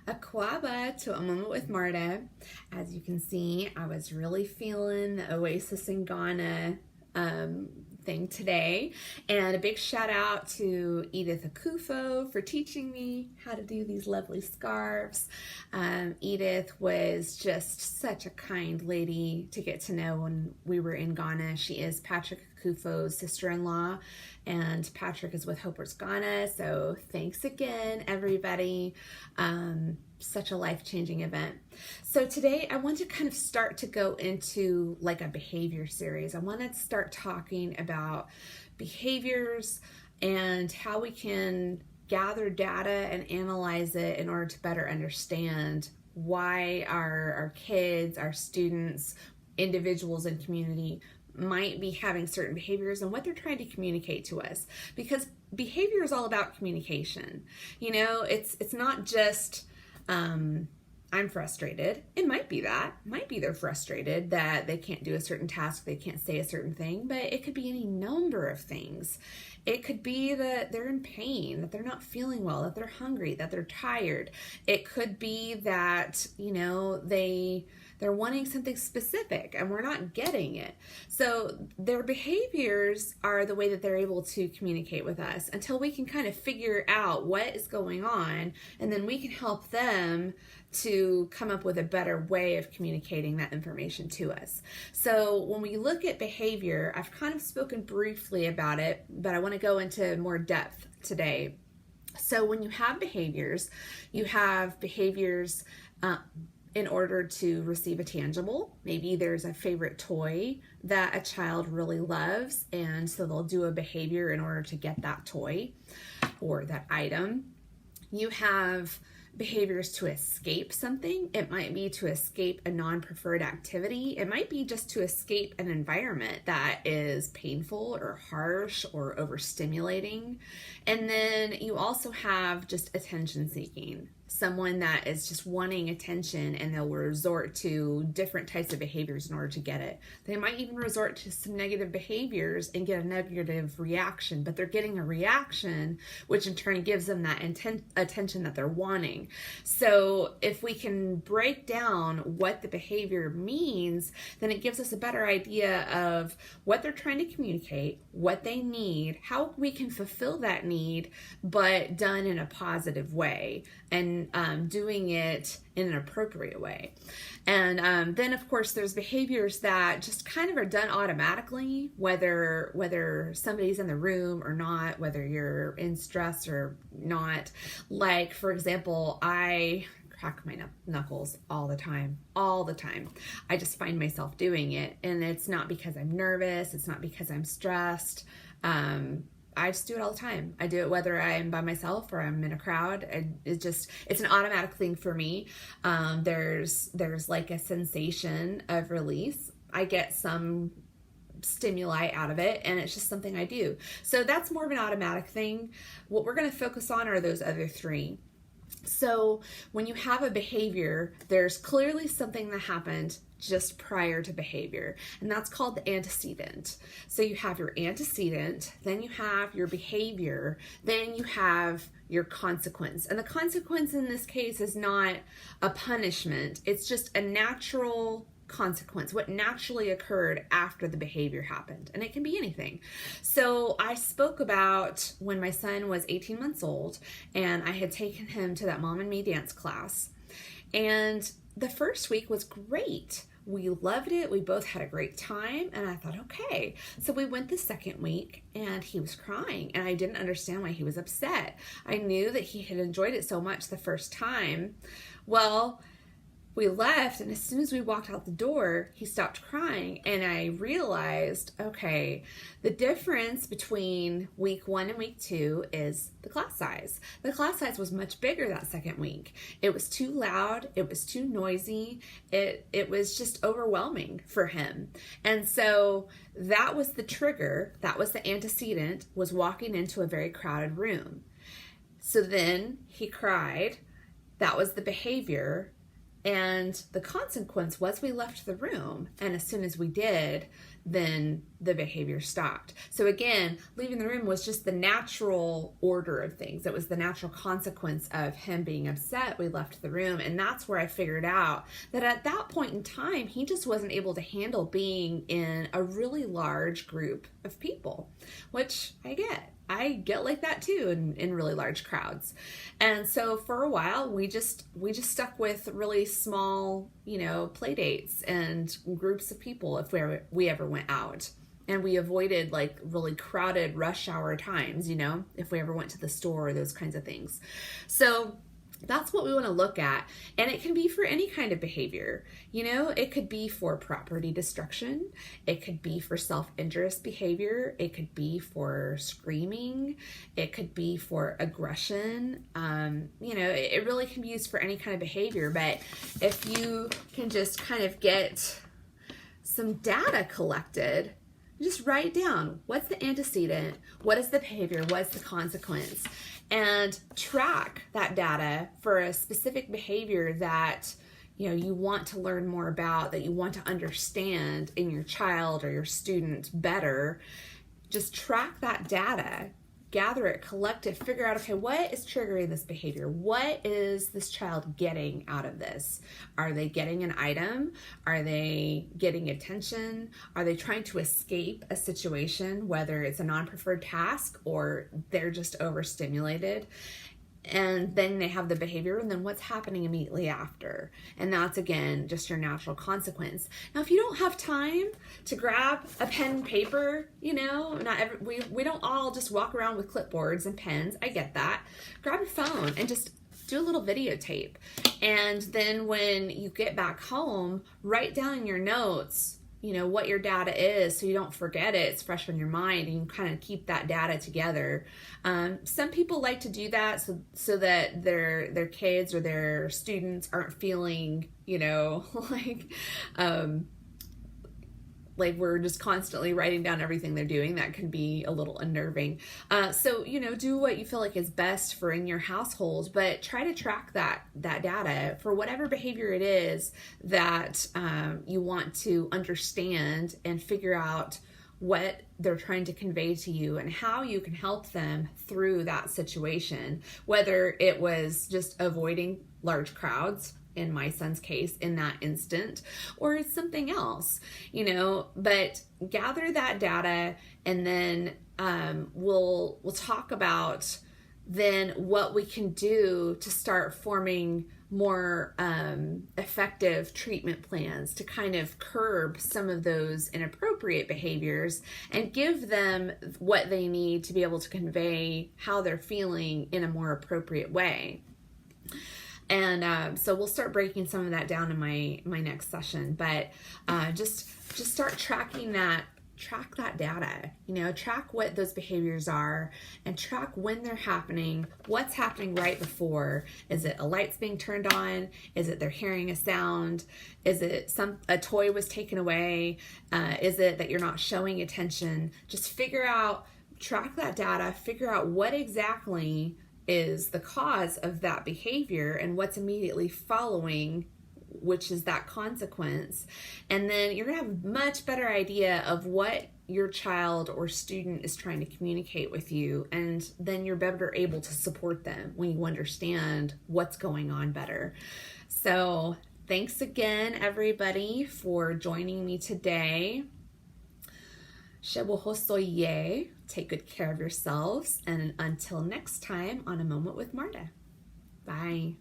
Aquaba to A Moment with Marta. As you can see, I was really feeling the Oasis in Ghana thing today. And a big shout out to Edith Akufo for teaching me how to do these lovely scarves. Edith was just such a kind lady to get to know when we were in Ghana. She is Patrick Akufo's sister-in-law, and Patrick is with Hope's Ghana. So thanks again, everybody. Such a life-changing event. So today I want to kind of start to go into like a behavior series. I want to start talking about behaviors and how we can gather data and analyze it in order to better understand why our kids, our students, individuals in community might be having certain behaviors and what they're trying to communicate to us. Because behavior is all about communication. You know, it's not just I'm frustrated. It might be that. Might be they're frustrated that they can't do a certain task, they can't say a certain thing, but it could be any number of things. It could be that they're in pain, that they're not feeling well, that they're hungry, that they're tired. It could be that, you know, they're wanting something specific and we're not getting it. So their behaviors are the way that they're able to communicate with us until we can kind of figure out what is going on, and then we can help them to come up with a better way of communicating that information to us. So when we look at behavior, I've kind of spoken briefly about it, but I want to go into more depth today. So when you have behaviors, in order to receive a tangible. Maybe there's a favorite toy that a child really loves, and so they'll do a behavior in order to get that toy or that item. You have behaviors to escape something. It might be to escape a non-preferred activity. It might be just to escape an environment that is painful or harsh or overstimulating. And then you also have just attention seeking. Someone that is just wanting attention, and they'll resort to different types of behaviors in order to get it. They might even resort to some negative behaviors and get a negative reaction, but they're getting a reaction, which in turn gives them that attention that they're wanting. So if we can break down what the behavior means, then it gives us a better idea of what they're trying to communicate, what they need, how we can fulfill that need, but done in a positive way, and doing it in an appropriate way. And then of course there's behaviors that just kind of are done automatically, whether somebody's in the room or not, whether you're in stress or not. Like, for example, I crack my knuckles all the time. I just find myself doing it, and it's not because I'm nervous, it's not because I'm stressed. I just do it all the time. I do it whether I'm by myself or I'm in a crowd. It's an automatic thing for me. There's like a sensation of release. I get some stimuli out of it, and it's just something I do. So that's more of an automatic thing. What we're going to focus on are those other three. So when you have a behavior, there's clearly something that happened just prior to behavior, and that's called the antecedent. So you have your antecedent, then you have your behavior, then you have your consequence. And the consequence in this case is not a punishment, it's just a natural consequence, what naturally occurred after the behavior happened. And it can be anything. So I spoke about when my son was 18 months old, and I had taken him to that Mom and Me dance class. And the first week was great. We loved it. We both had a great time. And I thought, okay. So we went the second week, and he was crying, and I didn't understand why he was upset. I knew that he had enjoyed it so much the first time. Well, we left, and as soon as we walked out the door, he stopped crying, and I realized, okay, the difference between week 1 and week 2 is the class size. The class size was much bigger that second week. It was too loud, it was too noisy, it was just overwhelming for him. And so that was the trigger, that was the antecedent, was walking into a very crowded room. So then he cried, that was the behavior. And the consequence was we left the room. And as soon as we did, then the behavior stopped. So again, leaving the room was just the natural order of things. It was the natural consequence of him being upset. We left the room. And that's where I figured out that at that point in time, he just wasn't able to handle being in a really large group of people, which I get. I get like that too in really large crowds. And so for a while, we just stuck with really small, play dates and groups of people if we ever went out. And we avoided like really crowded rush hour times, if we ever went to the store or those kinds of things. So that's what we want to look at. And it can be for any kind of behavior. It could be for property destruction. It could be for self-injurious behavior. It could be for screaming. It could be for aggression. It really can be used for any kind of behavior. But if you can just kind of get some data collected, just write down what's the antecedent, what is the behavior, what's the consequence, and track that data for a specific behavior that you want to learn more about, that you want to understand in your child or your student better. Just track that data, gather it, collect it, figure out, okay, what is triggering this behavior? What is this child getting out of this? Are they getting an item? Are they getting attention? Are they trying to escape a situation, whether it's a non-preferred task or they're just overstimulated? And then they have the behavior, and then what's happening immediately after. And that's, again, just your natural consequence. Now, if you don't have time to grab a pen and paper, we don't all just walk around with clipboards and pens. I get that. Grab your phone and just do a little videotape. And then when you get back home, write down in your notes what your data is, so you don't forget it. It's fresh on your mind, and you kind of keep that data together. Some people like to do that so that their kids or their students aren't feeling, like we're just constantly writing down everything they're doing. That can be a little unnerving. So, do what you feel like is best for in your household, but try to track that data for whatever behavior it is that you want to understand and figure out what they're trying to convey to you and how you can help them through that situation, whether it was just avoiding large crowds, in my son's case, in that instant, or it's something else, but gather that data, and then we'll talk about then what we can do to start forming more effective treatment plans to kind of curb some of those inappropriate behaviors and give them what they need to be able to convey how they're feeling in a more appropriate way. And so we'll start breaking some of that down in my next session, but just start tracking that. Track that data, track what those behaviors are, and track when they're happening, what's happening right before. Is it a light's being turned on? Is it they're hearing a sound? Is it a toy was taken away? Is it that you're not showing attention? Just track that data, figure out what exactly is the cause of that behavior and what's immediately following, which is that consequence. And then you're going to have a much better idea of what your child or student is trying to communicate with you. And then you're better able to support them when you understand what's going on better. So thanks again, everybody, for joining me today. Shebuhosoye. Take good care of yourselves. And until next time on A Moment with Marta. Bye.